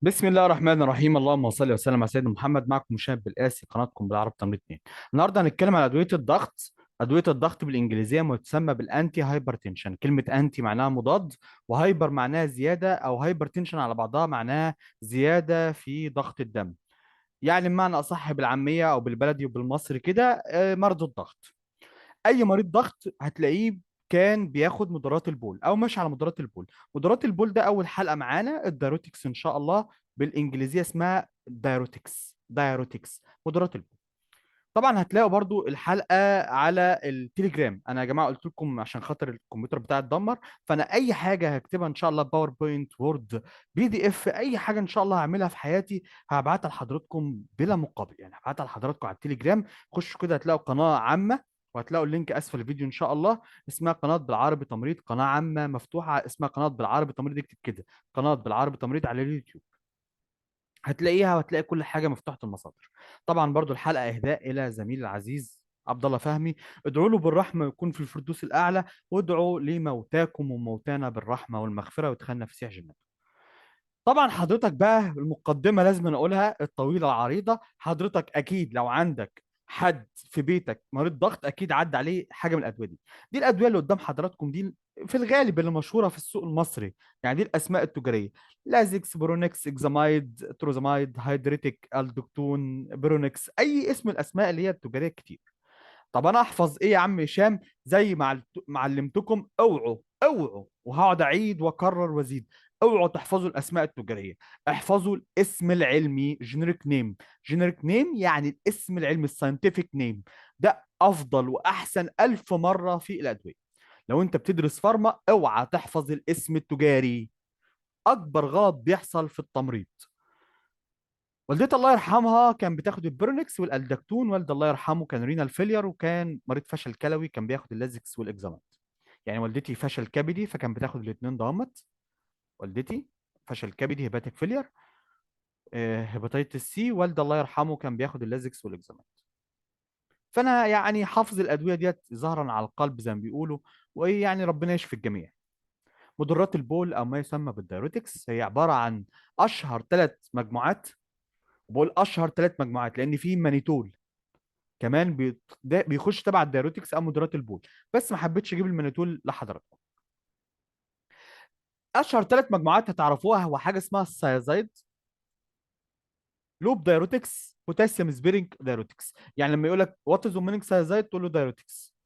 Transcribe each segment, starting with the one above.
بسم الله الرحمن الرحيم. اللهم صل وسلم على سيدنا محمد. معكم مشاهد بالقاسي، قناتكم بالعرب تمرين 2. النهارده هنتكلم على ادويه الضغط. ادويه الضغط بالانجليزيه ما تسمى بالانتي هايبرتنشن. كلمه انتي معناها مضاد، وهايبر معناها زياده، او هايبرتنشن على بعضها معناها زياده في ضغط الدم. يعني بمعنى اصح بالعاميه او بالبلدي وبالمصري كده، مرض الضغط. اي مريض ضغط هتلاقيه كان بياخد مضادات البول او ماشي على مضادات البول. مضادات البول ده اول حلقه معانا الدايروتكس ان شاء الله. بالانجليزيه اسمها دايروتكس مضادات البول. طبعا هتلاقوا برضو الحلقه على التليجرام. انا يا جماعه قلت لكم عشان خاطر الكمبيوتر بتاعي اتدمر، فانا اي حاجه هكتبها ان شاء الله، باوربوينت، وورد، PDF، اي حاجه ان شاء الله هعملها في حياتي هبعتها لحضراتكم بلا مقابل. يعني هبعتها لحضراتكم على التليجرام. خشوا كده هتلاقوا قناه عامه، وهتلاقوا اللينك اسفل الفيديو ان شاء الله. اسمها قناه بالعربي تمريض، قناه عامه مفتوحه اسمها قناه بالعربي تمريض. اكتب كده قناه بالعربي تمريض على اليوتيوب، هتلاقيها وهتلاقي كل حاجه مفتوحه المصادر. طبعا برضو الحلقه اهداء الى زميلي العزيز عبد الله فهمي. ادعوا له بالرحمه ويكون في الفردوس الاعلى، وادعوا لموتاكم وموتانا بالرحمه والمغفره ويدخلنا في سيح جنته. طبعا حضرتك بقى المقدمه لازم أنا اقولها الطويله العريضه. حضرتك اكيد لو عندك حد في بيتك مريض ضغط اكيد عدى عليه حاجه من الادويه دي. دي الادويه اللي قدام حضراتكم دي في الغالب اللي مشهوره في السوق المصري. يعني دي الاسماء التجاريه: لازكس، برونكس، اكزامايد، تروزامايد، هيدريتيك، الدوكتون، برونكس، اي اسم من الاسماء اللي هي التجاريه كتير. طب انا احفظ ايه يا عم هشام؟ زي ما علمتكم، اوعوا وهقعد اعيد واكرر وازيد: اوعوا تحفظوا الاسماء التجاريه. احفظوا الاسم العلمي، جينيريك نيم. جينيريك نيم يعني الاسم العلمي، الساينتفك نيم. ده افضل واحسن الف مره في الادويه. لو انت بتدرس فارما اوعى تحفظ الاسم التجاري. اكبر غلط بيحصل في التمريض. والدتي الله يرحمها كان بتاخد البرونكس والالدكتون. والد الله يرحمه كان رينال فيلير وكان مريض فشل كلوي، كان بياخد اللازكس والاكزامات. يعني والدتي فشل كبدي فكان بتاخد الاثنين ضمت. والدتي فشل كبدي، هيباتيك فيلير، هيباتيتس سي. والد الله يرحمه كان بياخد اللازكس والاكزامات. فانا يعني حافظ الادويه ديت ظهرا على القلب زي ما بيقولوا. وايه يعني ربنا يشفي الجميع. مضرات البول او ما يسمى بالدايوريتكس هي عباره عن اشهر ثلاث مجموعات. بقول اشهر ثلاث مجموعات لان في مانيتول كمان ده بيخش تبع الدايروتكس او مضادات البول، بس ما حبيتش اجيب المانيتول لحضراتكم. اشهر ثلاث مجموعات هتعرفوها هو حاجه اسمها السيازايد، لوب دايروتكس، بوتاسيوم سبيرنج دايروتكس. يعني لما يقول لك وات از مينينج سيازايد تقول له دايروتكس.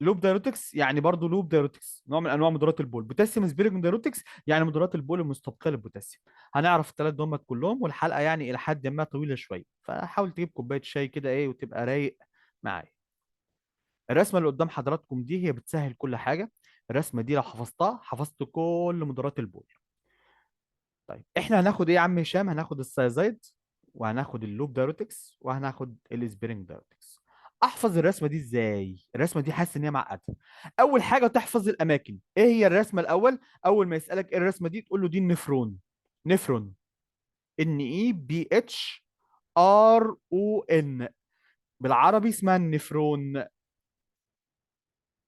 لوب دايروتكس يعني برضه لوب دايروتكس نوع من انواع مضادات البول. بوتاسيوم سبيرنج دايروتكس يعني مضادات البول المستبقيه للبوتاسيوم. هنعرف الثلاث دول كلهم، والحلقه يعني الى حد ما طويله شويه، فحاول تجيب كوبايه شاي كده ايه وتبقى رايق معايا. الرسمه اللي قدام حضراتكم دي هي بتسهل كل حاجه. الرسمه دي لو حفظتها حفظت كل مضادات البول. طيب احنا هناخد ايه يا عم هشام؟ هناخد السيازايد، وهناخد اللوب دايروتكس، وهناخد الاسبرينج دايروتكس. احفظ الرسمه دي ازاي؟ الرسمه دي حاسس ان هي معقده. اول حاجه تحفظ الاماكن. ايه هي الرسمه الاول؟ اول ما يسالك ايه الرسمه دي تقول له دي النفرون. نفرون، NEBHRON، بالعربي اسمها النفرون.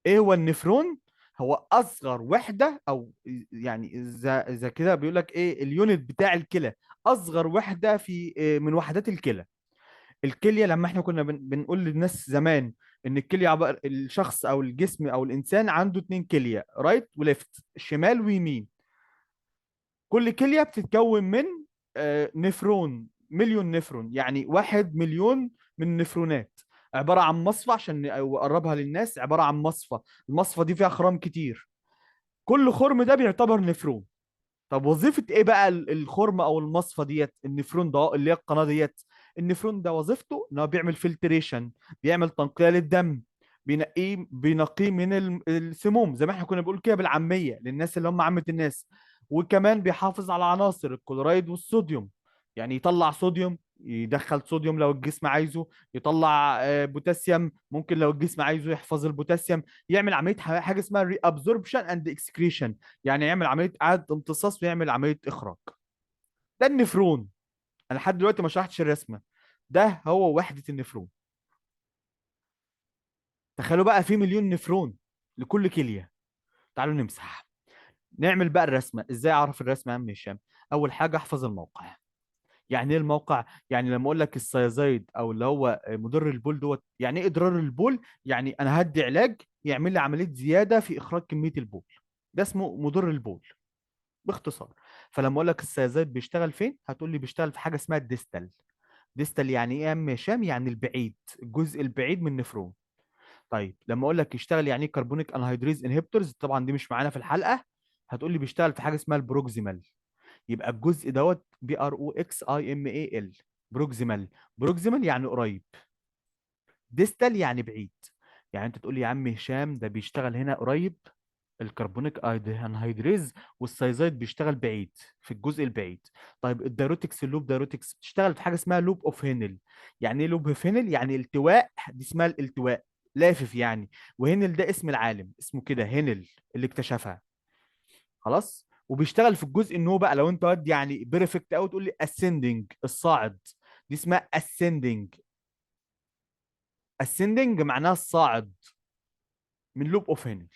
ايه هو النفرون؟ هو اصغر وحده، او يعني اذا كده بيقول لك ايه اليونت بتاع الكلى. اصغر وحده في من وحدات الكلى. الكليه لما احنا كنا بنقول للناس زمان ان الكليه الشخص او الجسم او الانسان عنده اتنين كليه، رايت وليفت، شمال ويمين. كل كليه بتتكون من نفرون، مليون نفرون، يعني 1 مليون من النفرونات. عباره عن مصفى، عشان اقربها للناس، عباره عن مصفى. المصفى دي فيها خرام كتير، كل خرم ده بيعتبر نفرون. طب وظيفه ايه بقى الخرم او المصفى ديت، النفرون ده اللي هي القناه ديت؟ النفرون ده وظيفته ان هو بيعمل فلتريشن، بيعمل تنقيه للدم، بينقيه من السموم زي ما احنا كنا بنقول كده بالعاميه للناس اللي هم عامه الناس. وكمان بيحافظ على عناصر الكلورايد والصوديوم. يعني يطلع صوديوم، يدخل صوديوم لو الجسم عايزه، يطلع بوتاسيوم ممكن لو الجسم عايزه يحفظ البوتاسيوم. يعمل عمليه حاجه اسمها ري ابزوربشن اند اكسكريشن، يعني يعمل عمليه اعاده امتصاص ويعمل عمليه اخراج. ده النفرون. انا لحد دلوقتي ما شرحتش الرسمه. ده هو وحده النفرون. تخيلوا بقى في مليون نفرون لكل كليه. تعالوا نمسح. نعمل بقى الرسمه. ازاي اعرف الرسمه يا عم هشام؟ اول حاجه احفظ الموقع. يعني ايه الموقع؟ يعني لما اقول لك السيازايد او اللي هو مضر البول دوت، يعني ايه اضرار البول؟ يعني انا هدي علاج يعمل لي عمليه زياده في اخراج كميه البول، ده اسمه مضر البول باختصار. فلما اقول لك السيازايد بيشتغل فين، هتقول لي بيشتغل في حاجه اسمها الديستال. ديستال يعني ايه يا عم هشام؟ يعني البعيد، الجزء البعيد من النفرون. طيب لما اقول لك يشتغل يعني ايه كربونيك انهيدريز انهبيتورز، طبعا دي مش معانا في الحلقه، هتقول لي بيشتغل في حاجه اسمها البروكسيمال. يبقى الجزء دوت BROXIMAL، بروكسيمال. بروكسيمال يعني قريب، ديستال يعني بعيد. يعني انت تقول لي يا عم هشام ده بيشتغل هنا قريب الكربونيك انهيدريز، والسايزايد بيشتغل بعيد في الجزء البعيد. طيب الدايروتكس، اللوب دايروتكس بتشتغل في حاجه اسمها لوب اوف هينل. يعني ايه لوب اوف هينل؟ يعني التواء، دي اسمها الالتواء، لافف يعني. وهينل ده اسم العالم، اسمه كده هينل اللي اكتشفها. خلاص. وبيشتغل في الجزء ان هو بقى لو انت ود يعني بيرفكت قوي تقول لي اسcending، الصاعد، دي اسمها ascending. ascending معناها الصاعد من لوب اوف هينل.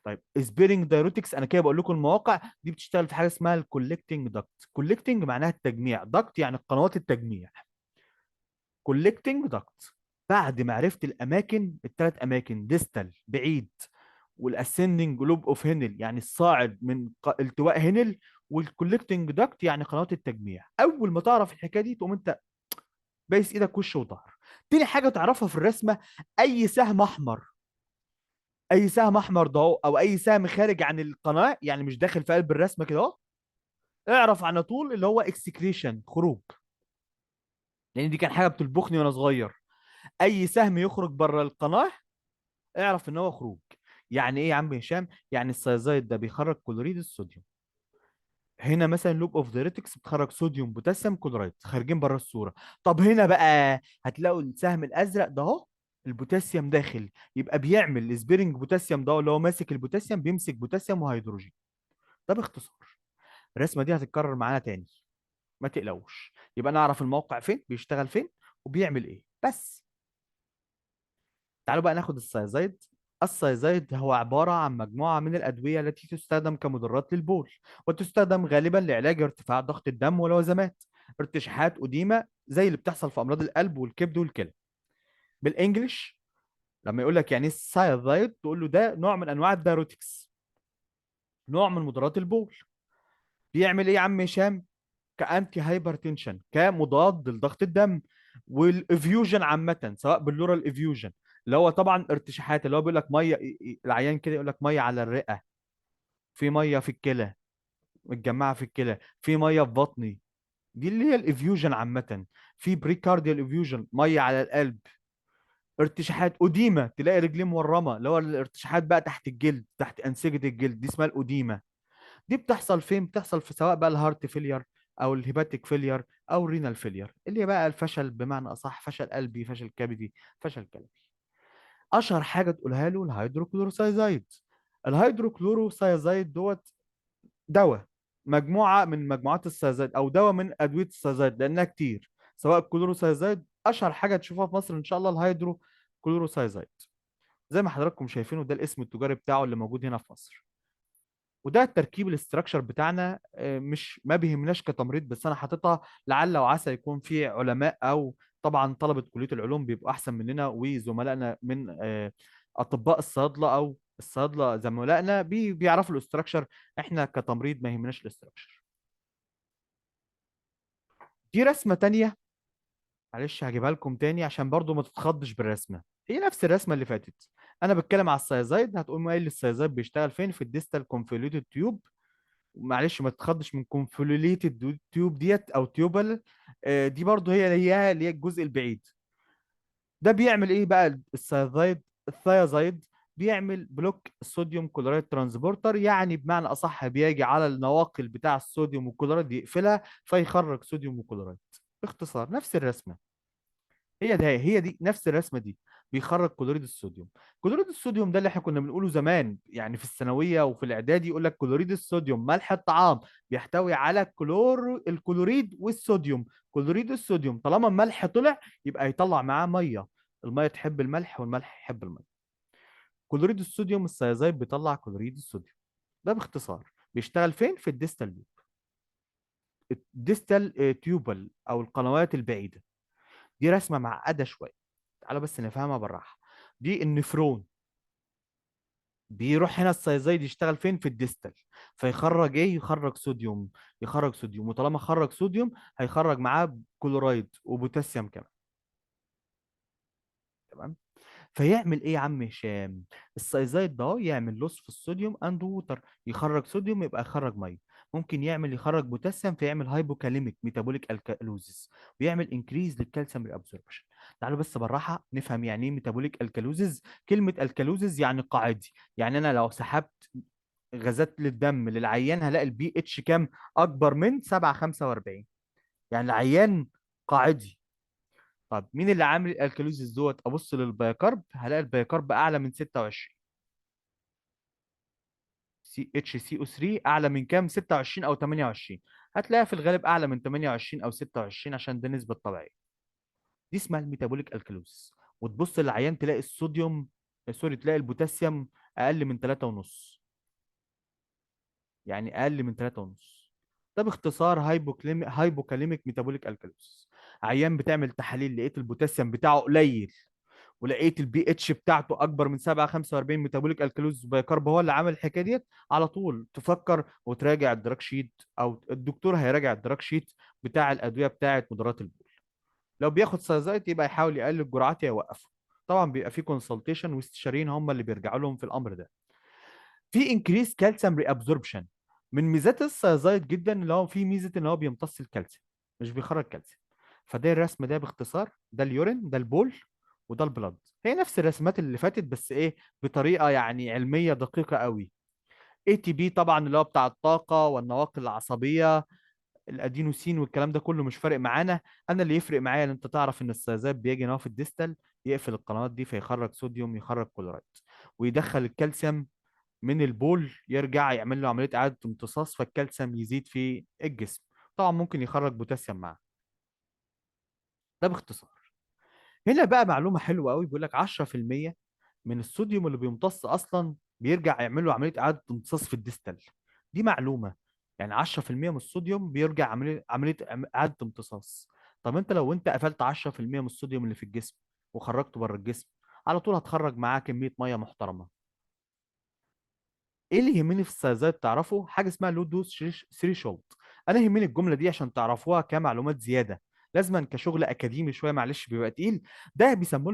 طيب سبيرنج دايروتكس، انا كده بقول لكم المواقع دي بتشتغل في حاجه اسمها الكولكتنج داكت. كولكتنج معناها التجميع، داكت يعني قنوات التجميع. كولكتنج داكت. بعد ما عرفت الاماكن، الثلاث اماكن، ديستال بعيد، والاسcending لوب اوف هينل يعني الصاعد من التواء هينل، والكولكتنج داكت يعني قنوات التجميع، اول ما تعرف الحكايه دي تقوم انت بايس ايدك وش وظهر. تاني حاجه تعرفها في الرسمه، اي سهم احمر، اي سهم احمر ده أهو، او اي سهم خارج عن القناه يعني مش داخل في قلب الرسمه كده اهو، اعرف على طول اللي هو اكسكريشن، خروج. لان دي كان حاجه بتلبخني وانا صغير، اي سهم يخرج بره القناه اعرف ان هو خروج. يعني ايه يا عم هشام؟ يعني السيازايد ده بيخرج كلوريد الصوديوم. هنا مثلا لوب اوف دايريتكس بتخرج صوديوم بوتاسيوم كلورايد خارجين بره الصوره. طب هنا بقى هتلاقوا السهم الازرق ده اهو، البوتاسيوم داخل، يبقى بيعمل سبيرنج بوتاسيوم، ده اللي هو ماسك البوتاسيوم بيمسك بوتاسيوم وهيدروجين. ده باختصار. الرسمه دي هتتكرر معانا تاني، ما تقلقوش. يبقى نعرف الموقع فين، بيشتغل فين، وبيعمل ايه بس. تعالوا بقى ناخد السيازايد. السيازايد هو عبارة عن مجموعة من الأدوية التي تستخدم كمضادات للبول، وتستخدم غالبا لعلاج ارتفاع ضغط الدم والوزمات، ارتشاحات أديمة زي اللي بتحصل في أمراض القلب والكبد والكلى. بالإنجلش لما يقول لك يعني ايه السيازايد تقول له ده نوع من أنواع الدايروتكس، نوع من مضادات البول. بيعمل إيه يا عم هشام؟ كأنتي هايبرتنشن، كمضاد لضغط الدم، والافيوجن عامة، سواء باللورال افيوجن اللي هو طبعا ارتشاحات، اللي هو بيقول لك ميه، العيان كده يقول لك ميه على الرئة، في ميه في الكلى متجمعة في الكلى، في ميه في بطني، دي اللي هي الافيوجن عامة. في بريكارديال افيوجن، ميه على القلب. ارتشاحات أديمة، تلاقي رجليه مورمة، اللي هو الارتشاحات بقى تحت الجلد، تحت أنسجة الجلد، دي اسمها الأديمة. دي بتحصل فين؟ بتحصل في سواء بقى الهارت فيلير او الهيباتيك فيلير او الرينال فيلير، اللي هي بقى الفشل بمعنى اصح، فشل قلبي، فشل كبدي، فشل كلوي. اشهر حاجه تقولها له الهيدروكلوروسايزايد. الهيدروكلوروسايزايد دوت دواء، مجموعه من مجموعات السايزايد، او دواء من ادويه السايزايد لانها كتير. سواء الكلوروسايزايد، اشهر حاجه تشوفها في مصر ان شاء الله الهيدروكلوروسايزايد، زي ما حضراتكم شايفينه ده الاسم التجاري بتاعه اللي موجود هنا في مصر. وده التركيب الاستراكشر بتاعنا. مش ما بيهمناش كتمريض، بس انا حاططها لعل وعسى يكون في علماء، او طبعا طلبة كلية العلوم بيبقوا احسن مننا، وزملائنا من اطباء الصيادلة او الصيادلة زملائنا بيعرفوا الاستراكشر. احنا كتمريض ما يهمناش الاستراكشر. دي رسمة تانية، معلش هجيبها لكم تاني عشان برضو ما تتخضش بالرسمة، هي نفس الرسمة اللي فاتت. انا بتكلم على السيازايد، هتقوم قايل لي السيازايد بيشتغل فين؟ في الديستال كونفوليوتد تيوب. معلش ما تتخضش من كونفوليتد تيوب ديت او تيوبل، دي برضو هي الجزء البعيد. ده بيعمل ايه بقى الثيازايد؟ بيعمل بلوك الصوديوم كلورايد ترانسبورتر، يعني بمعنى اصح بيجي على النواقل بتاع الصوديوم والكلورايد يقفلها فيخرج صوديوم وكلورايد. باختصار نفس الرسمه، هي دي نفس الرسمه دي. بيخرج كلوريد الصوديوم. كلوريد الصوديوم ده اللي احنا كنا بنقوله زمان يعني في الثانويه وفي الاعدادي، يقول لك كلوريد الصوديوم ملح الطعام بيحتوي على الكلوريد والصوديوم. كلوريد الصوديوم طالما الملح طلع يبقى يطلع معاه ميه، الميه تحب الملح والملح يحب الميه. كلوريد الصوديوم السيازايد بيطلع كلوريد الصوديوم. ده باختصار. بيشتغل فين؟ في الديستال لوب، الديستال تيوبل او القنوات البعيده. دي رسمه معقده شويه، تعالوا بس نفهمها بالراحه. دي النفرون، بيروح هنا السيزايد يشتغل فين؟ في الديستال، فيخرج ايه؟ يخرج صوديوم. يخرج صوديوم، وطالما خرج صوديوم هيخرج معاه كلورايد وبوتاسيوم كمان. تمام. فيعمل ايه يا عم هشام؟ السايزايد ده أهو يعمل لوس في الصوديوم اند ووتر، يخرج صوديوم يبقى يخرج ميه. ممكن يخرج بوتاسيوم فيعمل هايبوكاليميك ميتابوليك الكالوزيس، ويعمل انكريز للكالسيوم ريابسوربشن. تعالوا بس بالراحه نفهم يعني ايه ميتابوليك الكالوزيس. كلمه الكالوزيس يعني قاعدي، يعني انا لو سحبت غازات للدم للعيان هلاقي البي اتش كام؟ اكبر من 7.45، يعني العيان قاعدي. طب مين اللي عامل الالكالوزيس دوت؟ ابص للبيكارب هلاقي البيكارب اعلى من 26. سي اتش سي او 3 اعلى من كام؟ 26 او 28. هتلاقيها في الغالب اعلى من 28 او 26 عشان ده نسبه طبيعيه. دي اسمها الميتابوليك الكالوزيس. وتبص للعيان تلاقي الصوديوم، سوري، تلاقي البوتاسيوم اقل من 3 ونص، يعني اقل من 3 ونص. ده باختصار هايبوكاليميك ميتابوليك الكالوزيس. عيان بتعمل تحاليل لقيت البوتاسيوم بتاعه قليل، ولقيت البي اتش بتاعته اكبر من 7.45، ميتابوليك الكالوز بايكارب هو اللي عامل الحكايه ديت. على طول تفكر وتراجع الدراج شيت، او الدكتور هيراجع الدراج شيت بتاع الادويه بتاعه مضادات البول. لو بياخد سازايت يبقى يحاول يقلل الجرعات يا يوقفه. طبعا بيبقى في كونسلتيشن واستشاريين هم اللي بيرجعوا لهم في الامر ده. في انكريس كالسيوم ري ابزوربشن. من ميزات السيازايد جدا اللي هو في ميزه ان هو بيمتص الكالسيوم، مش بيخرج كالسيوم. فده الرسم ده باختصار، ده اليورين، ده البول، وده البلد. هي نفس الرسمات اللي فاتت بس ايه، بطريقه يعني علميه دقيقه قوي. اي تي بي طبعا اللي هو بتاع الطاقه والنواقل العصبيه، الادينوسين والكلام ده كله مش فارق معانا. انا اللي يفرق معايا ان انت تعرف ان السيازايد بيجي ان هو في الديستال يقفل القنوات دي فيخرج صوديوم، يخرج كلورايد، ويدخل الكالسيوم من البول يرجع يعمل له عمليه اعاده امتصاص فالكالسيوم يزيد في الجسم. طبعا ممكن يخرج بوتاسيوم معاه. ده باختصار. هنا بقى معلومه حلوه قوي، بيقول لك 10% من الصوديوم اللي بيمتص اصلا بيرجع يعمل له عمليه اعاده امتصاص في الديستال. دي معلومه، يعني 10% من الصوديوم بيرجع اعاده امتصاص. طب انت لو انت قفلت 10% من الصوديوم اللي في الجسم وخرجته بره الجسم، على طول هتخرج معاه كميه ميه محترمه. ايه اللي يهمني في السيزات تعرفه؟ حاجه اسمها لو دوز ثريشولد. انا يهمني الجمله دي عشان تعرفوها كمعلومات زياده، لازما كشغل اكاديمي شويه، معلش بيبقى تقيل. ده بيسموه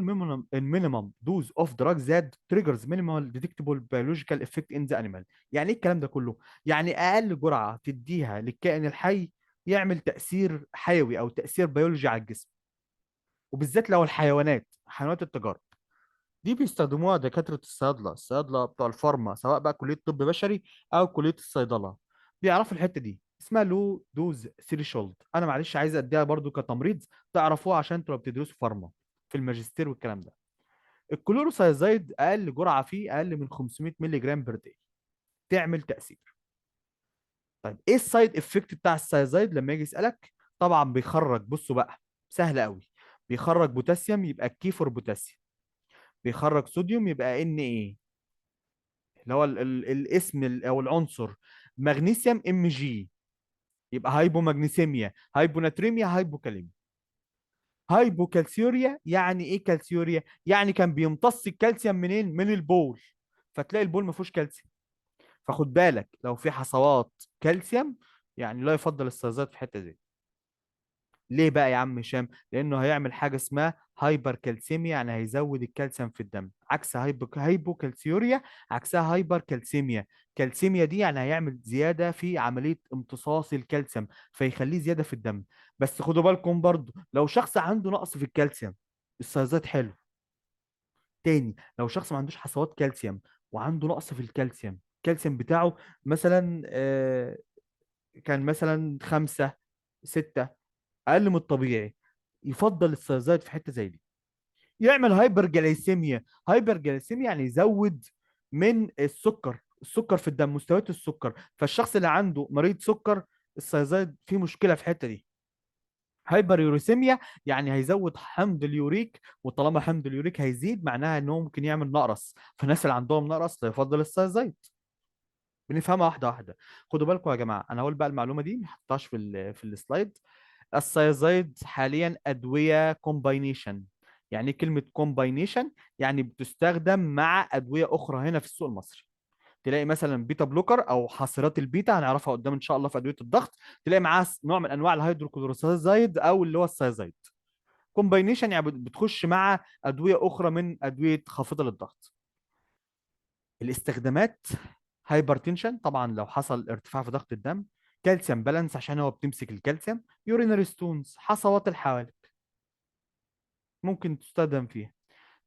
المينيمم دوز اوف دراج ذات تريجرز مينيمال ديتكتبل بيولوجيكال افكت ان ذا انيمال. يعني ايه الكلام ده كله؟ يعني اقل جرعه تديها للكائن الحي يعمل تاثير حيوي او تاثير بيولوجي على الجسم، وبالذات لو الحيوانات، حيوانات التجارب. دي بيستخدموها دكاترة الصيادلة بتوع الفارما، سواء بقى كلية طب بشري أو كلية الصيدلة. بيعرفوا الحتة دي اسمها لو دوز ثريشولد. أنا معلش عايز أديها برضو كتمريض تعرفوها عشان انتوا لو بتدرسوا فارما في الماجستير والكلام ده. الكلوروسايزايد أقل جرعة فيه أقل من 500 مللي جرام بر داي تعمل تأثير. طيب إيه السايد إفكت بتاع السايزايد لما يجي يسألك؟ طبعا بيخرج، بصوا بقى، سهل قوي. بيخرج بوتاسيوم يبقى كيفور بوتاسيوم، بيخرج صوديوم يبقى ان ايه، اللي هو الاسم او العنصر مغنيسيوم ام جي، يبقى هايبومagnesemia، هايبوناتريميا، هايبوكاليميا. هايبوكالسيوريا يعني ايه كالسيوريا؟ يعني كان بيمتص الكالسيوم منين؟ من البول، فتلاقي البول ما فيهوش كالسيوم. فخد بالك لو في حصوات كالسيوم، يعني لا يفضل السيازات في الحته دي. ليه بقى يا عم هشام؟ لانه هيعمل حاجه اسمها هايبر كالسيميا، يعني هيزود الكالسيوم في الدم، عكس هايبوكالسيوريا، عكسها هايبر كالسيميا. كالسيميا دي يعني هيعمل زياده في عمليه امتصاص الكالسيوم فيخليه زياده في الدم. بس خدوا بالكم برضو لو شخص عنده نقص في الكالسيوم السيازات حلو. تاني، لو شخص ما عندوش حصوات كالسيوم وعنده نقص في الكالسيوم، الكالسيوم بتاعه مثلا كان مثلا 5 6، اقل من الطبيعي، يفضل السيازايد في حته زي دي. يعمل هايبر جلايسيميا. هايبر جلايسيميا يعني يزود من السكر في الدم، مستويات السكر. فالشخص اللي عنده مريض سكر السيازايد فيه مشكله في الحته دي. هايبر يوريسيميا يعني هيزود حمض اليوريك، وطالما حمض اليوريك هيزيد معناها انه ممكن يعمل نقرس، فالناس اللي عندهم نقرس لا يفضل السيازايد. بنفهمها واحده واحده. خدوا بالكم يا جماعه، انا هقول بقى المعلومه دي ما حطيتهاش في السلايد. السيازايد حاليا ادويه كومباينيشن. يعني ايه كلمه كومباينيشن؟ يعني بتستخدم مع ادويه اخرى هنا في السوق المصري. تلاقي مثلا بيتا بلوكر او حاصرات البيتا، هنعرفها قدام ان شاء الله في ادويه الضغط. تلاقي معاها نوع من انواع الهيدروكلوروسيزايد او اللي هو السيازايد. كومباينيشن يعني بتخش مع ادويه اخرى من ادويه خافضه للضغط. الاستخدامات: هايبرتنشن طبعا لو حصل ارتفاع في ضغط الدم. كالسيوم بالانس عشان هو بتمسك الكالسيوم. يورينري ستونز حصوات الحوالب ممكن تستخدم فيها.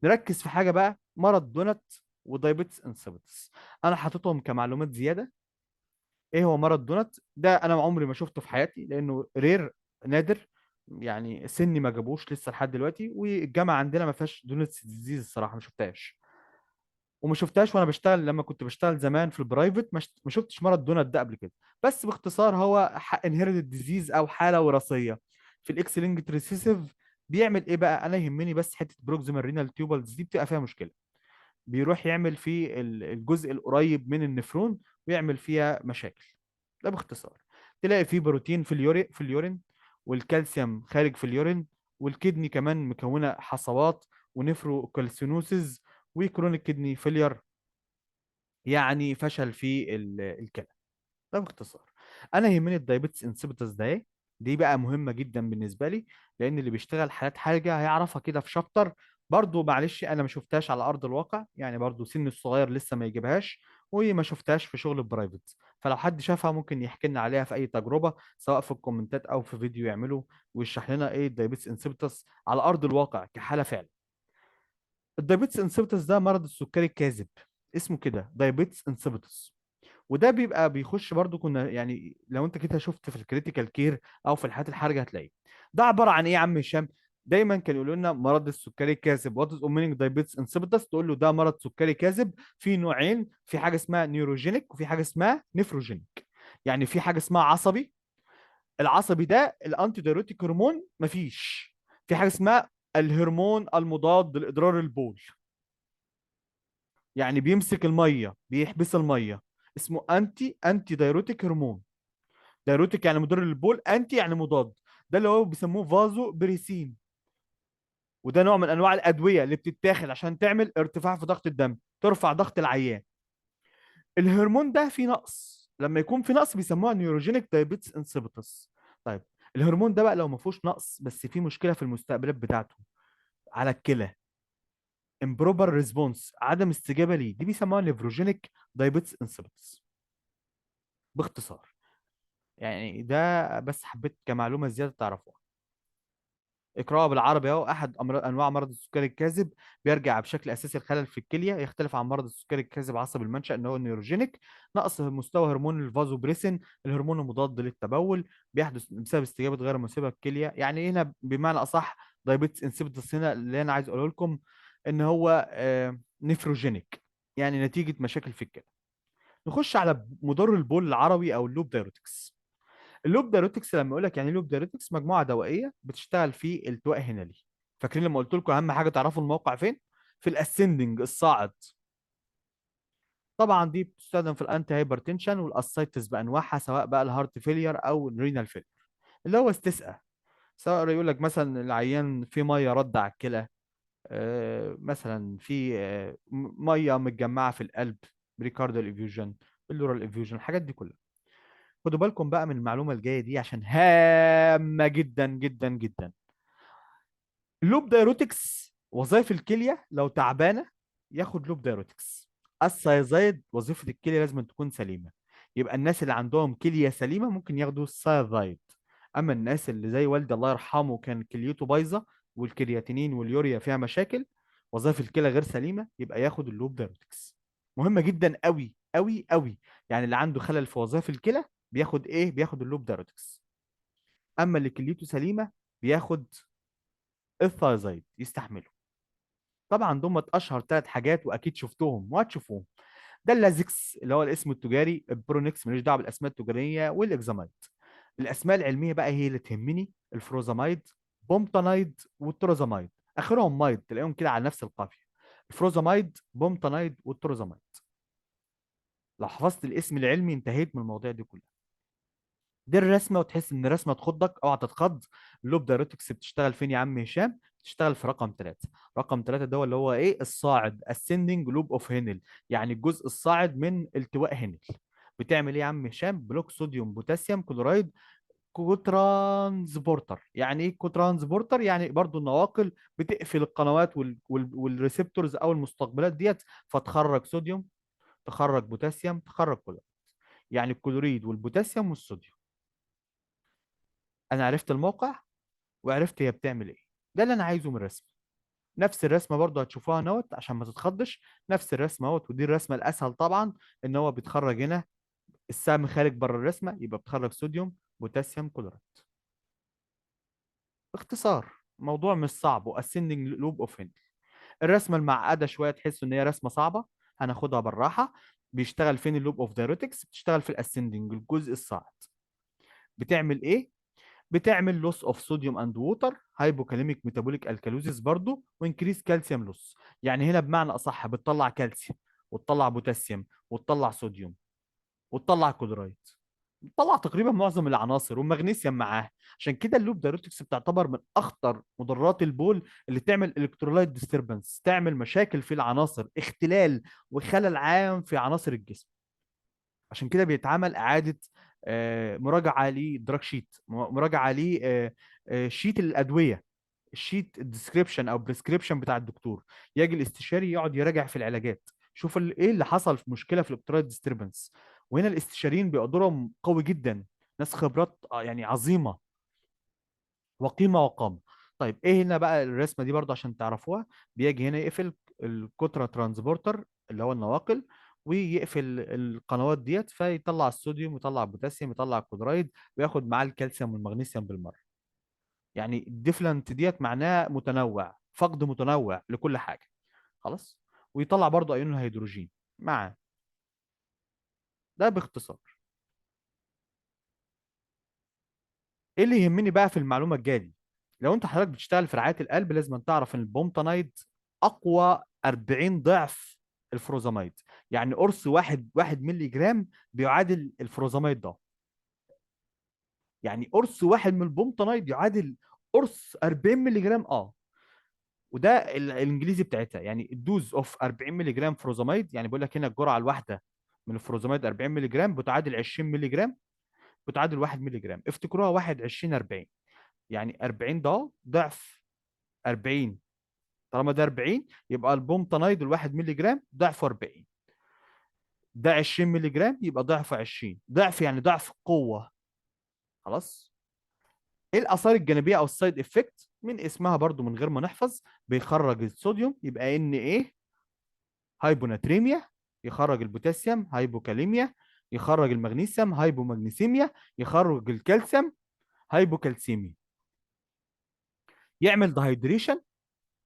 نركز في حاجه بقى: مرض دونت ودايبيتس انسيبيتس. انا حاططهم كمعلومات زياده. ايه هو مرض دونت ده؟ انا عمري ما شفته في حياتي لانه رير، نادر. يعني سني ما جابوش لسه لحد دلوقتي، والجامعه عندنا ما فيهاش دونتس ديزيز الصراحه، ما شفتهاش. وما شفتهاش وانا بشتغل، لما كنت بشتغل زمان في البرايفت ما شفتش مرض دونت ده قبل كده. بس باختصار هو انهيرتد ديزيز او حاله وراثيه في الاكس لينكد ريسيسيف. بيعمل ايه بقى؟ انا يهمني بس حته بروكسيمال رينال تيوبلز دي بتبقى فيها مشكله. بيروح يعمل في الجزء القريب من النفرون ويعمل فيها مشاكل. ده باختصار. تلاقي فيه بروتين في اليورين، والكالسيوم خارج في اليورين، والكدني كمان مكونه حصوات ونفرو كالسينوسز وكرونيك كدني فيلير، يعني فشل في الكلى. ده باختصار. انا يهمني الدايابيتس انسيبيتس ده ايه. دي بقى مهمه جدا بالنسبه لي، لان اللي بيشتغل حالات حرجه هيعرفها كده في شابتر. برضو معلش انا ما شفتهاش على ارض الواقع، يعني برضو سن الصغير لسه ما يجيبهاش، وما شفتهاش في شغل البرايفت. فلو حد شافها ممكن يحكي لنا عليها في اي تجربه، سواء في الكومنتات او في فيديو يعمله، ويشرح لنا ايه الدايابيتس انسيبيتس على ارض الواقع كحاله فعلا. الدايابيتس انسيبيتس ده مرض السكري الكاذب، اسمه كده دايابيتس انسيبيتس. وده بيبقى بيخش برضو، كنا يعني لو انت كده شفت في الكريتيكال كير او في الحالات الحرجه هتلاقيه. ده عباره عن ايه يا عم هشام؟ دايما كانوا يقولوا لنا مرض السكري الكاذب، وات از اومينينج دايابيتس انسيبيتس، تقول له ده مرض سكري كاذب. في نوعين: في حاجه اسمها نيوروجينيك وفي حاجه اسمها نيفروجينيك. يعني في حاجه اسمها عصبي، العصبي ده الانتي دايروتيك هرمون مفيش. في حاجه اسمها الهرمون المضاد لاضرار البول، يعني بيمسك الميه بيحبس الميه، اسمه انتي دايروتيك هرمون. دايروتيك يعني مضر للبول، انتي يعني مضاد. ده اللي هو بيسموه فازو بريسين. وده نوع من انواع الادويه اللي بتتاخد عشان تعمل ارتفاع في ضغط الدم، ترفع ضغط العيان. الهرمون ده فيه نقص، لما يكون في نقص بيسموها نيوروجينيك دايابيتس انسيبيتس. طيب الهرمون ده بقى لو ما فيهوش نقص بس في مشكله في المستقبلات بتاعته على الكلى، امبروبر ريسبونس، عدم استجابه ليه، دي بيسموها نيفروجينيك دايابيتس انسيبيتس باختصار. يعني ده بس حبيت كمعلومه زياده تعرفوها. اقرأها بالعربي اهو: احد انواع مرض السكري الكاذب بيرجع بشكل اساسي الخلل في الكليه، يختلف عن مرض السكري الكاذب عصب المنشأ ان هو نيوروجينيك. نقص مستوى هرمون الفازوبريسين، الهرمون المضاد للتبول، بيحدث بسبب استجابه غير مناسبه الكليه. يعني هنا بمعنى اصح دايبيتس انسيبيتس هنا اللي انا عايز اقوله لكم ان هو نيفروجينيك، يعني نتيجه مشاكل في الكلى. نخش على مضر البول العربي او اللوب دايروتكس. اللوب دايروتكس لما اقول لك يعني لوب دايروتكس، مجموعه دوائيه بتشتغل في التواء هنالي. فاكرين لما قلت لكم اهم حاجه تعرفوا الموقع فين؟ في الاسندنج الصاعد. طبعا دي بتستخدم في الانتي هايبرتنشن والاسايتس بانواعها، سواء بقى الهارت فيلير او الرينال فيلير، اللي هو استسقاء. سواء يقول لك مثلا العيان في ميه رد على الكلى، مثلا في ميه متجمعه في القلب، بريكاردال افيوجن، اللورال افيوجن، الحاجات دي كلها. خدوا بالكم بقى من المعلومه الجايه دي عشان هامه جدا جدا جدا. اللوب دايروتكس وظائف الكليه لو تعبانه ياخد لوب دايروتكس. السايزايد وظيفه الكليه لازم تكون سليمه، يبقى الناس اللي عندهم كليه سليمه ممكن ياخدوا السايزايد. اما الناس اللي زي والدي الله يرحمه كان كليته بايظه والكرياتينين واليوريا فيها مشاكل، وظائف الكلى غير سليمه، يبقى ياخد اللوب دايروتكس. مهمه جدا قوي قوي قوي. يعني اللي عنده خلل في وظائف الكلى بياخد ايه؟ بياخد اللوب دايروتكس. اما اللي كليته سليمه بياخد الثايزايد يستحمله. طبعا دول اشهر ثلاث حاجات واكيد شفتهم وهتشوفوهم. ده اللازكس اللي هو الاسم التجاري، البرونكس ملوش دعوه بالاسماء التجاريه، والاكزامايد. الاسماء العلميه بقى هي اللي تهمني: الفروزامايد، بومتانايد، والتروزامايد. اخرهم مايد، تلاقيهم كده على نفس القافيه: الفروزامايد، بومتانايد، والتروزامايد. لو حفظت الاسم العلمي انتهيت من المواضيع دي كلها. دي الرسمه، وتحس ان الرسمه تخضك، اوعى تتخض. اللوب دايركتكس بتشتغل فين يا عم هشام؟ بتشتغل في رقم ثلاثة. رقم ثلاثة ده اللي هو ايه؟ الصاعد، ascending loop of هينل، يعني الجزء الصاعد من التواء هينل. بتعمل ايه يا عم هشام؟ بلوك صوديوم بوتاسيوم كلورايد كوترانسبورتر. يعني ايه كوترانسبورتر؟ يعني برضو النواقل بتقفل القنوات والريسبتورز او المستقبلات ديت، فتخرج صوديوم، تخرج بوتاسيوم، تخرج كلورايد. يعني الكلوريد والبوتاسيوم والصوديوم. انا عرفت الموقع وعرفت هي بتعمل ايه. ده اللي انا عايزه من الرسم. نفس الرسمه برضو هتشوفوها نوت عشان ما تتخضش. نفس الرسمه اهوت، ودي الرسمه الاسهل طبعا. ان هو بيتخرج هنا السهم خارج بره الرسمه، يبقى بتخرج صوديوم بوتاسيوم كلورايد. باختصار، موضوع مش صعب، واسندنج لوب اوف هند. الرسمه المعقده شويه تحس ان هي رسمه صعبه، هناخدها بالراحه. بيشتغل فين اللوب اوف دايريتكس؟ بتشتغل في الاسندنج، الجزء الصاعد. بتعمل ايه؟ بتعمل لوس اوف صوديوم اند ووتر، هايبوكاليميك ميتابوليك الكالوزيس برضو، وانكريس كالسيوم لوس. يعني هنا بمعنى اصح بتطلع كالسيوم، وتطلع بوتاسيوم، وتطلع صوديوم، وتطلع كلورايد. بتطلع تقريبا معظم العناصر والمغنيسيوم معاه. عشان كده اللوب دايريتكس بتعتبر من اخطر مضرات البول، اللي تعمل الكترولايت ديستربنس، تعمل مشاكل في العناصر، اختلال وخلل عام في عناصر الجسم. عشان كده بيتعمل اعاده مراجعه للدراج شيت، مراجعه ل شيت الادويه، الشيت الديسكريبشن او بريسكريبشن بتاع الدكتور. يجي الاستشاري يقعد يراجع في العلاجات، شوف ايه اللي حصل في مشكله في الالكترولايت ديستربنس. وهنا الاستشاريين بيقدرهم قوي جدا، ناس خبرات يعني عظيمه، وقيمه وقامه. طيب ايه هنا بقى الرسمه دي برضه عشان تعرفوها؟ بيجي هنا يقفل الكترة ترانسبورتر اللي هو النواقل، ويقفل القنوات ديت، فيطلع الصوديوم، ويطلع البوتاسيوم، يطلع الكلورايد، وياخد معاه الكالسيوم والمغنيسيوم بالمره. يعني الديفلنت ديت معناها متنوع، فقد متنوع لكل حاجه. خلاص. ويطلع برضه ايون الهيدروجين معاه. ده باختصار. ايه اللي يهمني بقى في المعلومه الجايه دي؟ لو انت حضرتك بتشتغل في رعايه القلب لازم تعرف ان البومتانايد اقوى 40 ضعف الفروزاميد. يعني قرص واحد ملي جرام بيعادل الفروزاميد ده. يعني قرص واحد من البومتانايد يعادل قرص 40 ملي جرام. وده الانجليزي بتاعتها، يعني الدوز اوف 40 ملي جرام فروزاميد. يعني بيقول لك هنا الجرعه الواحده من الفروزاميد 40 ملي جرام بتعادل 20 ملي جرام، بتعادل 1 ملي جرام. افتكروها 1 20 40. يعني 40 ده ضعف 40. طالما ده 40 يبقى البومتانايد الواحد ملي جرام ضعف 40. ده 20 ملي جرام يبقى ضعف 20 ضعف، يعني ضعف قوة. خلاص. ايه الاثار الجانبية او السايد افكت من اسمها برضو من غير ما نحفظ؟ بيخرج الصوديوم يبقى ان ايه؟ هايبوناتريميا. يخرج البوتاسيوم هايبوكاليميا. يخرج المغنيسيوم هايبومغنيسيميا. يخرج الكالسيوم هايبوكالسيميا. يعمل دهيدريشن،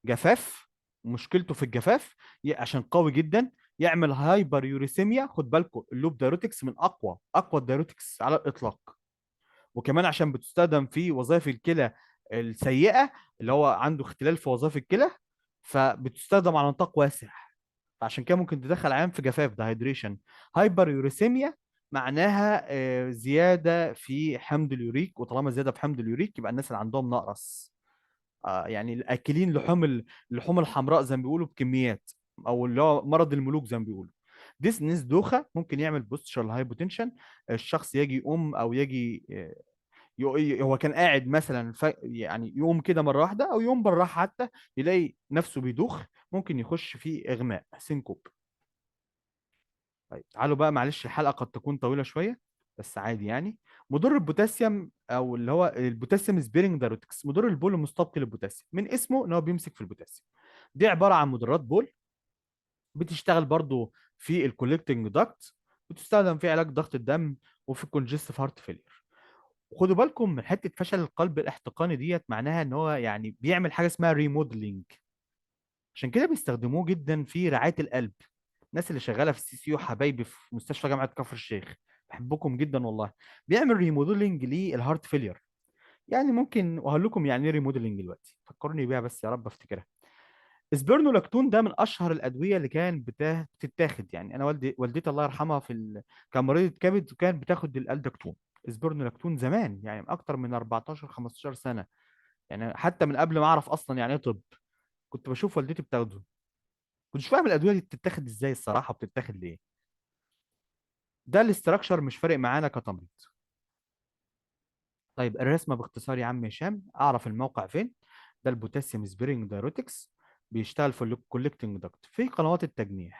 جفاف، مشكلته في الجفاف، عشان قوي جدا. يعمل هايبر يوريسيميا. خد بالكم اللوب دايروتكس من اقوى الدايروتكس على الاطلاق. وكمان عشان بتستخدم في وظائف الكلى السيئه، اللي هو عنده اختلال في وظائف الكلى، فبتستخدم على نطاق واسع. فعشان كده ممكن تدخل عيان في جفاف، دهيدريشن. هايبر يوريسيميا معناها زياده في حمض اليوريك، وطالما زياده في حمض اليوريك يبقى الناس اللي عندهم نقرس. يعني الاكلين اللحوم الحمراء زي ما بيقولوا بكميات، او اللي هو مرض الملوك زي ما بيقولوا. ديسنس دوخه ممكن يعمل بوستشرال هايبوتنشن. الشخص يجي يقوم، او يجي هو كان قاعد مثلا يعني يقوم كده مره واحده، او يقوم بالراحه حتى، يلاقي نفسه بيدوخ. ممكن يخش في اغماء، سينكوب. طيب تعالوا بقى، معلش الحلقه قد تكون طويله شويه، بس عادي يعني. مضر البوتاسيوم، او اللي هو البوتاسيوم سبيرنج دايريتكس، مضر البول المستبقي للبوتاسيوم، من اسمه ان هو بيمسك في البوتاسيوم. دي عباره عن مضرات بول، بتشتغل برضو في الكوليكتنج داكت، بتستخدم في علاج ضغط الدم، وفي كونجستيف هارت فيلير. وخدوا بالكم من حته فشل القلب الاحتقاني ديت، معناها ان هو يعني بيعمل حاجه اسمها ريموديلنج. عشان كده بيستخدموه جدا في رعايه القلب. الناس اللي شغاله في السي سي يو حبايبي في مستشفى جامعه كفر الشيخ، بحبكم جدا والله. بيعمل ريموديلنج للهارت فيلير. يعني ممكن، وهقول لكم يعني ايه ريموديلنج دلوقتي، فكروني بيها بس يا رب افتكرها. اسبرنولاكتون ده من اشهر الادويه اللي كان بتتاخد. يعني انا والدتي الله يرحمها كان مريضه كبد وكانت بتاخد الالدكتون. اسبرنولاكتون زمان، يعني من اكتر من 14 15 سنه، يعني حتى من قبل ما اعرف اصلا يعني ايه طب كنت بشوف والدتي بتاخده. كنتش فاهم الادويه دي بتتاخد ازاي الصراحه، بتتاخد ليه. ده الاستراكشر مش فارق معانا كتمريض. طيب الرسمه باختصار يا عم هشام، اعرف الموقع فين. ده البوتاسيوم سبيرنج دايريتكس، بيشتغل في الكوليكتنج داكت في قنوات التجميع.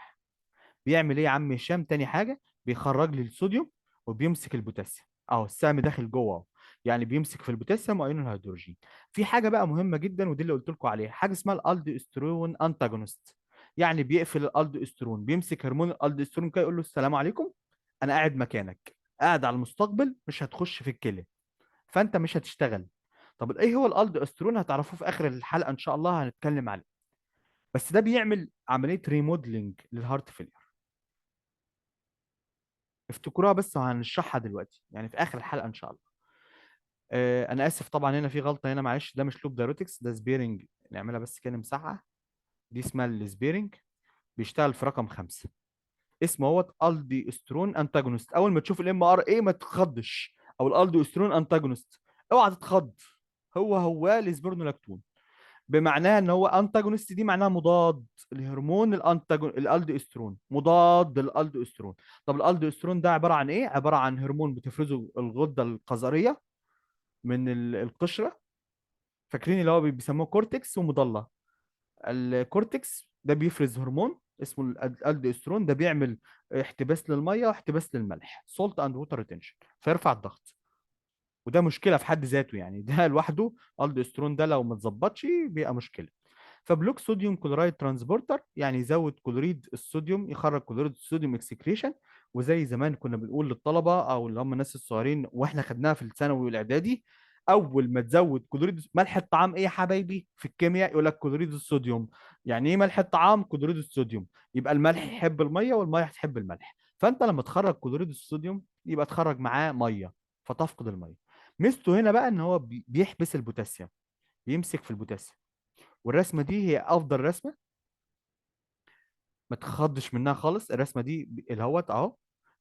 بيعمل ايه يا عم هشام؟ تاني حاجه بيخرج لي الصوديوم وبيمسك البوتاسيوم. اهو السهم داخل جوه اهو، يعني بيمسك في البوتاسيوم وايون الهيدروجين. في حاجه بقى مهمه جدا ودي اللي قلت لكم عليها، حاجه اسمها الالدوستيرون انتاجونست. يعني بيقفل الالدوستيرون، بيمسك هرمون الالدوستيرون كده يقول له السلام عليكم، انا قاعد مكانك، قاعد على المستقبل، مش هتخش في الكلى، فانت مش هتشتغل. طب ايه هو الالدوستيرون؟ هتعرفوه في اخر الحلقه ان شاء الله، هنتكلم عليه. بس ده بيعمل عمليه ريموديلنج للهارت فيلير. افتكروها بس وهنشرحها دلوقتي يعني في اخر الحلقه ان شاء الله. انا اسف طبعا، هنا في غلطه هنا معلش، ده مش لوب دايروتكس، ده سبيرنج. نعملها بس كده مساحه. دي اسمها السبيرنج، بيشتغل في رقم خمسة. اسمه هو الدي استرون انتاجونست. اول ما تشوف الام ار اي ما تتخضش، او الالدي استرون انتاجونست، اوعى تتخض. هو الاسبرنولاكتون، بمعناها ان هو انتاجونست، دي معناها مضاد الهرمون الالدو استرون، مضاد للالدو استرون. طب الالدو استرون ده عباره عن ايه؟ عباره عن هرمون بتفرزه الغده القذريه من القشره. فاكرين اللي هو بيسموه كورتكس ومضله؟ الكورتكس ده بيفرز هرمون اسمه الالدو استرون، ده بيعمل احتباس للميه واحتباس للملح، سولت اند ووتر ريتنشن، فيرفع الضغط. وده مشكله في حد ذاته يعني، ده لوحده الالدو استرون ده لو ما اتظبطش بيبقى مشكله. فبلوك صوديوم كلورايد ترانسبورتر، يعني يزود كلوريد الصوديوم، يخرج كلوريد الصوديوم اكسكريشن. وزي زمان كنا بنقول للطلبه او اللي هم الناس الصغيرين واحنا خدناها في الثانوي والاعدادي، اول ما تزود كلوريد ملح الطعام ايه يا حبايبي في الكيمياء؟ يقول لك كلوريد الصوديوم. يعني ايه ملح الطعام؟ كلوريد الصوديوم. يبقى الملح يحب الميه والميه تحب الملح، فانت لما تخرج كلوريد الصوديوم يبقى تخرج معاه ميه، فتفقد الميه. ميزته هنا بقى ان هو بيحبس البوتاسيوم، بيمسك في البوتاسيوم. والرسمه دي هي افضل رسمه، ما تخضش منها خالص. الرسمه دي الهوت اهو،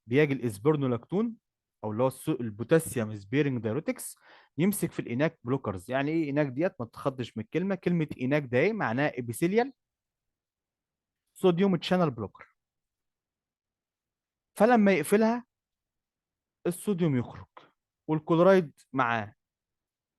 بيجي الاسبرنولاكتون او اللي هو البوتاسيوم سبيرنج دايروتكس، يمسك في الاناك بلوكرز. يعني ايه اناك ديت؟ ما تخضش من الكلمه، كلمه اناك ده ايه معناها؟ ابيثيليال صوديوم تشانل بلوكر. فلما يقفلها الصوديوم يخرج والكلورايد معاه،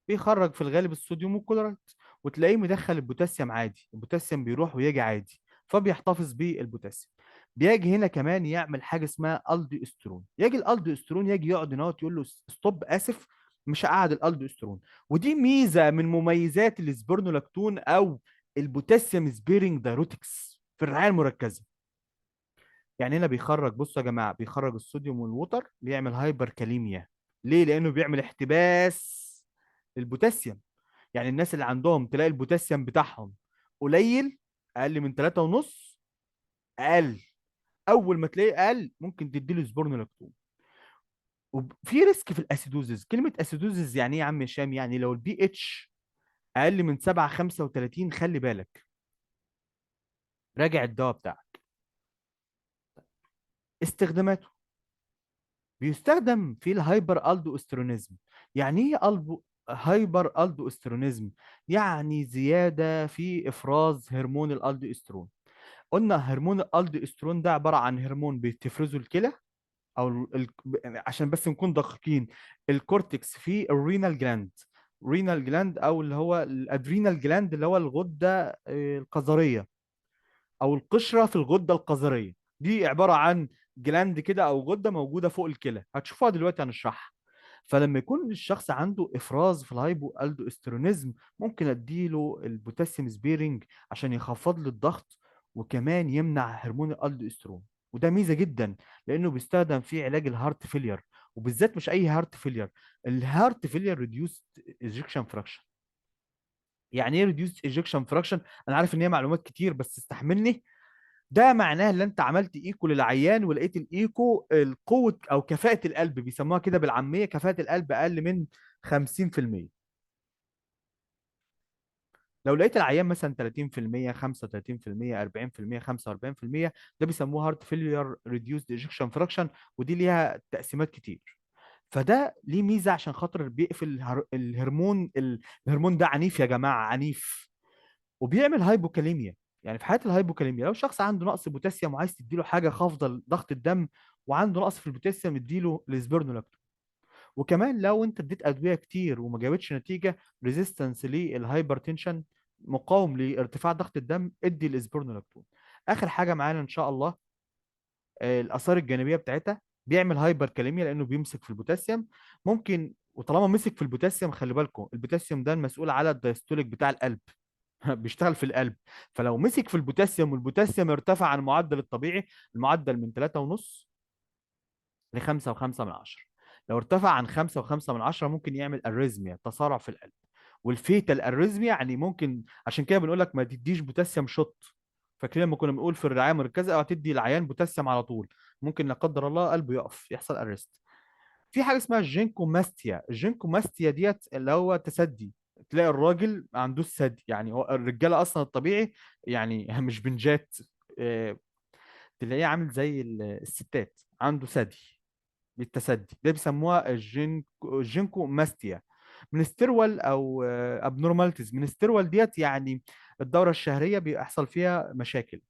بيخرج في الغالب الصوديوم والكلورايد، وتلاقيه مدخل البوتاسيوم عادي، البوتاسيوم بيروح ويجي عادي، فبيحتفظ بالبوتاسيوم. بيجي هنا كمان يعمل حاجه اسمها الدو استرون. يجي الالدو استرون يجي يقعد هنا يقول له ستوب، اسف، مش هقعد الالدو استرون. ودي ميزه من مميزات السبرنولاكتون او البوتاسيوم سبيرنج دايروتكس في الرعايه المركزه. يعني هنا بيخرج، بصوا يا جماعه، بيخرج الصوديوم والوتر، بيعمل هايبر كاليميا. ليه؟ لانه بيعمل احتباس للبوتاسيوم. يعني الناس اللي عندهم تلاقي البوتاسيوم بتاعهم قليل، اقل من 3 ونص، اقل، اول ما تلاقيه اقل ممكن تديله سبورنولاكتون. وفي ريسك في الاسيدوزز. كلمه اسيدوزز يعني ايه يا عم هشام؟ يعني لو البي اتش اقل من 7 35 خلي بالك، راجع الدواء بتاعك. استخداماته، بيستخدم في الهايبر الدو استرونيزم. يعني ايه هايبر الدو استرونيزم؟ يعني زياده في افراز هرمون الالدو استرون. قلنا هرمون الالدوسترون ده عباره عن هرمون بتفرزه الكلى، او عشان بس نكون دقيقين، الكورتكس في الرينال جلاند. رينال جلاند او اللي هو الادرينال جلاند اللي هو الغده القذريه، او القشره في الغده القذريه. دي عباره عن جلاند كده او غده موجوده فوق الكلى، هتشوفوها دلوقتي هنشرحها. فلما يكون الشخص عنده افراز في الهايبو الدوستيرونيزم، ممكن اديله البوتاسيوم سبيرنج عشان يخفض له الضغط، وكمان يمنع هرمون الالدوسترون. وده ميزه جدا لانه بيستخدم في علاج الهارت فيلير، وبالذات مش اي هارت فيلير، الهارت فيلير ريديوست ايجكشن فراكشن. يعني ايه ريديوست ايجكشن فراكشن؟ انا عارف ان هي معلومات كتير بس استحملني. ده معناه ان انت عملت ايكو للعيان ولقيت الايكو القوه او كفاءه القلب، بيسموها كده بالعاميه، كفاءه القلب اقل من 50%. لو لقيت العيان مثلا 30%، 35%، 40%، 45%، ده بيسموه هارت فيلير ريديوسد ايجكشن فراكشن، ودي ليها تقسيمات كتير. فده ليه ميزه عشان خاطر بيقفل الهرمون الهرمون ده عنيف يا جماعه، عنيف، وبيعمل هايبوكاليميا. يعني في حالة الهايبوكاليميا لو شخص عنده نقص بوتاسيوم وعايز تديله حاجة خافضة ضغط الدم، وعنده نقص في البوتاسيوم، اديله الاسبرنولاكتون. وكمان لو انت اديت ادوية كتير وما جابتش نتيجة، ريزيستنس للهايبرتنشن، مقاوم لارتفاع ضغط الدم، ادي الاسبرنولاكتون. اخر حاجة معانا ان شاء الله، الاثار الجانبية بتاعتها، بيعمل هايبر كاليميا لانه بيمسك في البوتاسيوم. ممكن، وطالما مسك في البوتاسيوم خلي بالكم البوتاسيوم ده المسؤول على الدايستوليك بتاع القلب. بيشتغل في القلب. فلو مسك في البوتاسيوم والبوتاسيوم ارتفع عن المعدل الطبيعي، المعدل من 3.5 ل 5.5 من 10، لو ارتفع عن 5.5 من 10 ممكن يعمل اريزميا، تسارع في القلب. والفيتال اريزميا يعني ممكن، عشان كده بنقول لك ما تديش بوتاسيوم شوت. فاكرين لما كنا بنقول في الرعايه المركزه او تدي العيان بوتاسيوم على طول، ممكن لا قدر الله قلبه يقف، يحصل ارست. في حاجه اسمها الجينكوماستيا. الجينكوماستيا ديت اللي هو تسدي، تلاقي الراجل ما عندوش ثدي. يعني هو الرجاله اصلا الطبيعي يعني مش بنجات، آه، تلاقيه عامل زي الستات عنده ثدي بالتسدي، ده بيسموها الجينكوماستيا. منسترول او ابنورماليتيز منسترول ديت يعني الدوره الشهريه بيحصل فيها مشاكل،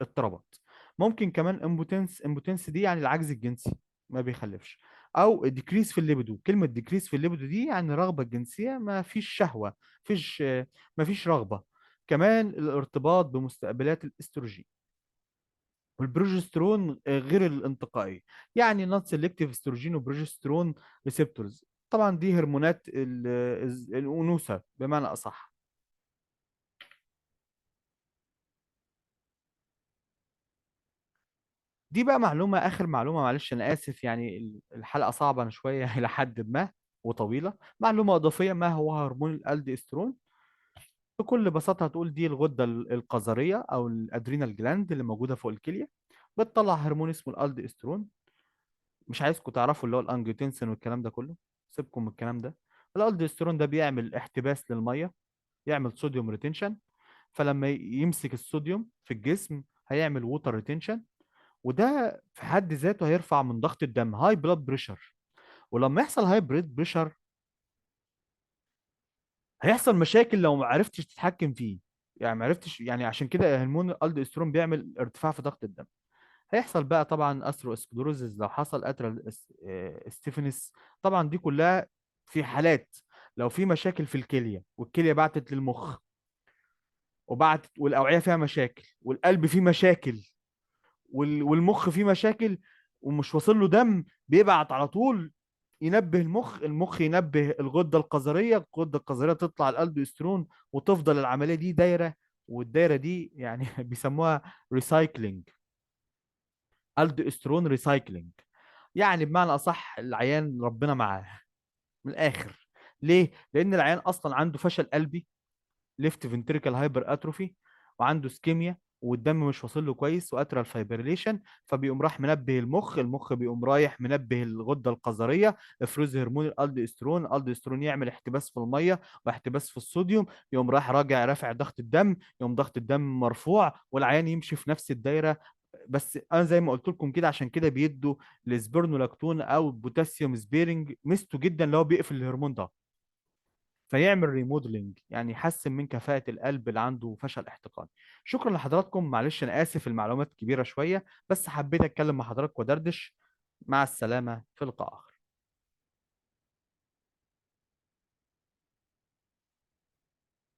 اضطرابات. ممكن كمان امبوتنس. امبوتنس دي يعني العجز الجنسي، ما بيخلفش. او ديكريس في الليبيدو. كلمه ديكريس في الليبيدو دي يعني الرغبه الجنسيه، ما فيش شهوه، فيش ما فيش رغبه. كمان الارتباط بمستقبلات الاستروجين والبروجسترون غير الانتقائي، يعني نون سيلكتيف استروجين وبروجسترون ريسبتورز. طبعا دي هرمونات الانوثه بمعنى اصح. دي بقى معلومه، اخر معلومه، معلش انا اسف يعني الحلقه صعبه شويه الى حد ما وطويله. معلومه اضافيه، ما هو هرمون الالدوستيرون؟ بكل بساطه هتقول دي الغده القذريه او الادرينال جلاند اللي موجوده فوق الكليه، بتطلع هرمون اسمه الالدوستيرون. مش عايزكم تعرفوا اللي هو الانجيوتنسين والكلام ده كله، سيبكم من الكلام ده. الالدوستيرون ده بيعمل احتباس للميه، يعمل صوديوم ريتنشن. فلما يمسك الصوديوم في الجسم هيعمل ووتر ريتنشن، وده في حد ذاته هيرفع من ضغط الدم، هاي بلاد بريشر. ولما يحصل هاي بريد بريشر هيحصل مشاكل لو ما عرفتش تتحكم فيه. يعني ما عرفتش، يعني عشان كده هرمون الالدوستيرون بيعمل ارتفاع في ضغط الدم. هيحصل بقى طبعا اثرو اسكلوروزز، لو حصل اترال ستيفنس. طبعا دي كلها في حالات لو في مشاكل في الكليه، والكليه بعتت للمخ، وبعتت، والاوعيه فيها مشاكل، والقلب فيه مشاكل، والمخ فيه مشاكل، ومش واصل له دم، بيبعت على طول ينبه المخ، المخ ينبه الغده القذريه، الغده القذريه تطلع الالدوستيرون، وتفضل العمليه دي دايره. والدايره دي يعني بيسموها ريسايكلينج، الدوستيرون ريسايكلينج. يعني بمعنى اصح العيان ربنا معاه من الاخر. ليه؟ لان العيان اصلا عنده فشل قلبي، ليفت فنتريكال هايبر اتروفي، وعنده سكيميا، والدم مش واصل له كويس، واترال فايبريليشن. فبيقوم راح منبه المخ، المخ بيقوم رايح منبه الغده القذريه، افرز هرمون الالدوستيرون، الالدوستيرون يعمل احتباس في الميه واحتباس في الصوديوم، يقوم راح راجع رافع ضغط الدم، يقوم ضغط الدم مرفوع، والعيان يمشي في نفس الدايره. بس انا زي ما قلت لكم كده، عشان كده بيدوا السبرنولاكتون او بوتاسيوم سبيرنج، ميزته جدا اللي هو بيقفل الهرمون ده، فيعمل ريموديلنج، يعني يحسن من كفاءة القلب اللي عنده فشل احتقان. شكرا لحضراتكم، معلش انا اسف المعلومات كبيرة شوية، بس حبيت اتكلم مع حضراتكم ودردش. مع السلامة، في لقاء آخر.